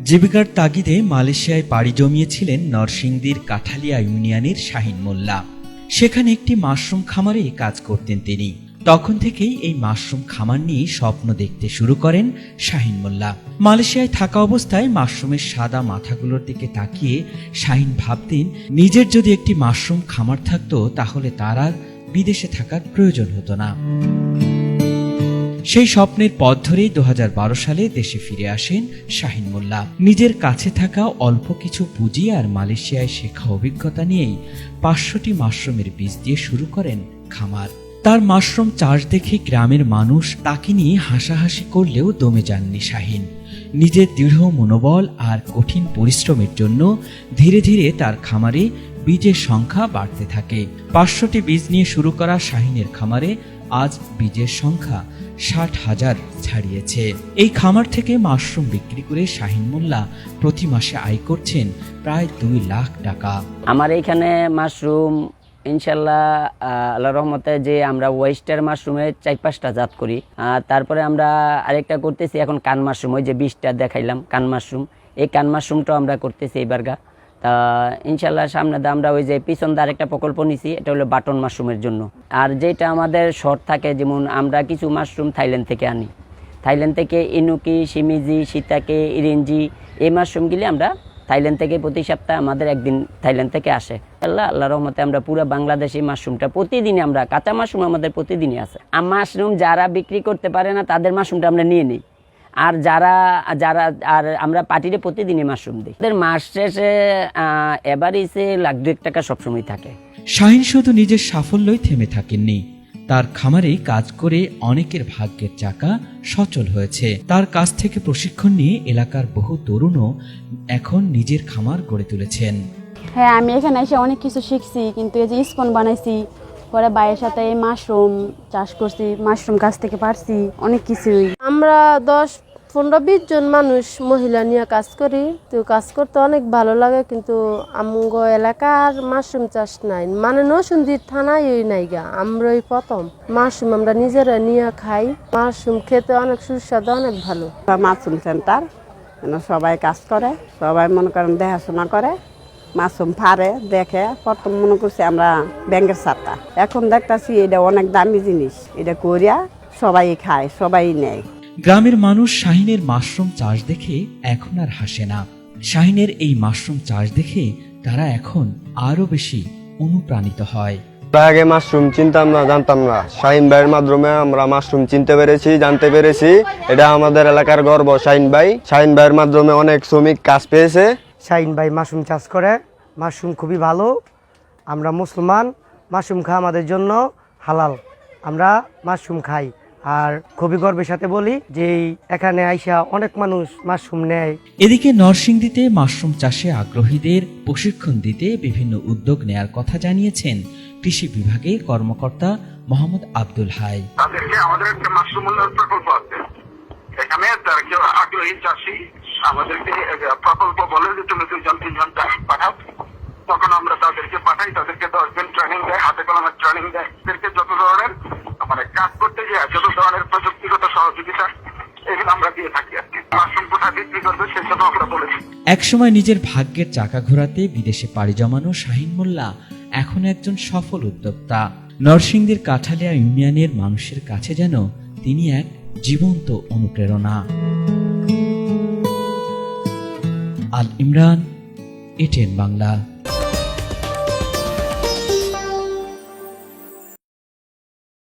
জীবিকার তাগিদে মালয়েশিয়ায় পাড়ি জমিয়েছিলেন নরসিংদীর কাঠালিয়া ইউনিয়নের শাহিন মোল্লা। সেখানে একটি মাশরুম খামারে কাজ করতেন তিনি। তখন থেকেই এই মাশরুম খামার নিয়ে স্বপ্ন দেখতে শুরু করেন শাহিন মোল্লা। মালয়েশিয়ায় থাকা অবস্থায় মাশরুমের সাদা মাথাগুলোর দিকে তাকিয়ে শাহিন ভাবতেন, নিজের যদি একটি মাশরুম খামার থাকতো তাহলে তার আর বিদেশে থাকার প্রয়োজন হতো না। সেই স্বপ্নের পথ ধরেই 2012 সালে দেশে ফিরে আসেন শাহিন মোল্লা। নিজের কাছে থাকা অল্প কিছু পুঁজি আর মালয়েশিয়ায় শেখা অভিজ্ঞতা নিয়েই 500টি মাশরুমের বীজ দিয়ে শুরু করেন খামার। তার মাশরুম চাষ দেখে গ্রামের মানুষ তাকে নিয়ে হাসাহাসি করলেও দমে যাননি শাহিন। নিজের দৃঢ় মনোবল আর কঠিন পরিশ্রমের জন্য ধীরে ধীরে তার খামারে বীজের সংখ্যা বাড়তে থাকে। 500টি বীজ নিয়ে শুরু করা শাহিনের খামারে আজ বীজের সংখ্যা 60,000 ছাড়িয়েছে। এই খামার থেকে মাশরুম বিক্রি করে শাহিন মোল্লা প্রতি মাসে আয় করছেন প্রায় 2 লাখ টাকা। আমার এইখানে মাশরুম ইনশাল্লাহ আল্লাহর রহমতে যে আমরা ওয়েস্টার মাশরুমের 4-5টা জাত করি। তারপরে আমরা আরেকটা করতেছি এখন কান মাশরুম, ওই যে 20টা দেখাইলাম কান মাশরুম, এই কান মাশরুমটাও আমরা করতেছি এইবারগা। তা ইনশাল্লাহ সামনে আমরা ওই যে পিছন দিয়ে আরেকটা প্রকল্প নিছি, এটা হলো বাটন মাশরুমের জন্য। আর যেটা আমাদের শর্ট থাকে, যেমন আমরা কিছু মাশরুম থাইল্যান্ড থেকে আনি, থাইল্যান্ড থেকে ইনুকি, শিমিজি, সিতাকে, ইরেঞ্জি, এই মাশরুমগুলি আমরা থাইল্যান্ড থেকে প্রতি সপ্তাহে আমাদের একদিন থাইল্যান্ড থেকে আসে। আল্লাহ রহমতে আমরা পুরো বাংলাদেশি মাশরুমটা প্রতিদিনই, আমরা কাঁচা মাশরুম আমাদের প্রতিদিনই আছে। আর মাশরুম যারা বিক্রি করতে পারে না তাদের মাশরুমটা আমরা নিয়ে নিই, আর যারা আমরা পার্টিতে প্রতিদিনই মাশরুম দিই। আমাদের মাস শেষে এভারেজে $1,00,000 টাকা সবসময় থাকে। শাহিন শুধু নিজের সাফল্যই থেমে থাকেননি, তার খামারে কাজ করে অনেকের ভাগ্যের চাকা সচল হয়েছে। তার কাছ থেকে প্রশিক্ষণ নিয়ে এলাকার বহু তরুণও এখন নিজের খামার গড়ে তুলেছেন। হ্যাঁ, আমি এখানে এসে অনেক কিছু শিখছি, কিন্তু এই যে স্পন বানাইছি, পরে ভাইয়ের সাথে এই মাশরুম চাষ করছি, মাশরুম গাছ থেকে পারছি অনেক কিছুই। আমরা 10-15-20 জন মানুষ মহিলা নিয়ে কাজ করি, তো কাজ করতে অনেক ভালো লাগে। কিন্তু আমগো এলাকার মাশরুম চাষ নাই, মানে নরসিংদী থানায় নাই গা, আমরাই প্রথম মাশরুম আমরা নিজেরা নিয়ে খাই। মাশরুম খেতে অনেক সুস্বাদু, অনেক ভালো। মাশরুম সেন্টার সবাই কাজ করে, সবাই মনে করেন দেখাশোনা করে, মাশরুম ফারে দেখে। প্রথম মনে করছি আমরা ব্যাংকের ছাতা, এখন দেখতেছি এটা অনেক দামি জিনিস, এটা করিয়া সবাই খায়, সবাই নেয়। গ্রামের মানুষ শাহিনের মাশরুম চাষ দেখে এখন আর হাসে না। শাহিনের এই মাশরুম চাষ দেখে তারা এখন আরো বেশি অনুপ্রাণিত হয়। আগে মাশরুম চিনতাম না, জানতাম না। শাহিন ভাইয়ের মাধ্যমে আমরা মাশরুম চিনতে পেরেছি, জানতে পেরেছি। এটা আমাদের এলাকার গর্ব। শাহিন ভাইয়ের মাধ্যমে অনেক শ্রমিক কাজ পেয়েছে। শাহিন ভাই মাশরুম চাষ করে, মাশরুম খুবই ভালো। আমরা মুসলমান, মাশরুম খাওয়া আমাদের জন্য হালাল, আমরা মাশরুম খাই। আর খুবই গর্বের সাথে বলি যে এখানে আইসা অনেক মানুষ মাশরুম নেয়। এদিকে নরসিংদীতে মাশরুম চাষে আগ্রহীদের প্রশিক্ষণ দিতে বিভিন্ন উদ্যোগ নেয়ার কথা জানিয়েছেন কৃষি বিভাগের কর্মকর্তা মোহাম্মদ আব্দুল হাই। তাদেরকে আমাদের একটা মাশরুম উন্নয়ন প্রকল্প আছে, এখানে তার কেউ আগ্রহী চাষি আমাদেরকে প্রকল্প বলে যে তুমি 2-3 জন পাঠাও, তখন আমরা তাদেরকে পাঠাই। তাদেরকে 10 দিন ট্রেনিং দেয়, হাতে কলমে ট্রেনিং দেয়। তাদেরকে যত ধরনের মানে কাজ করতে গিয়ে যত ধরনের প্রযুক্তিগত সহযোগিতা এগুলো আমরা দিয়ে থাকি। আর কি মাশরুম কোথায় বিক্রি করবে সেই জন্য আমরা বলেছি। একসময় নিজের ভাগ্যের চাকা ঘোরাতে বিদেশে পাড়ি জমানো শাহিন মোল্লা এখন একজন সফল উদ্যোক্তা। নরসিংদীর কাঠালিয়া ইউনিয়নের মানুষের কাছে যেন তিনি এক জীবন্ত অনুপ্রেরণা। আল ইমরান, ATN বাংলা।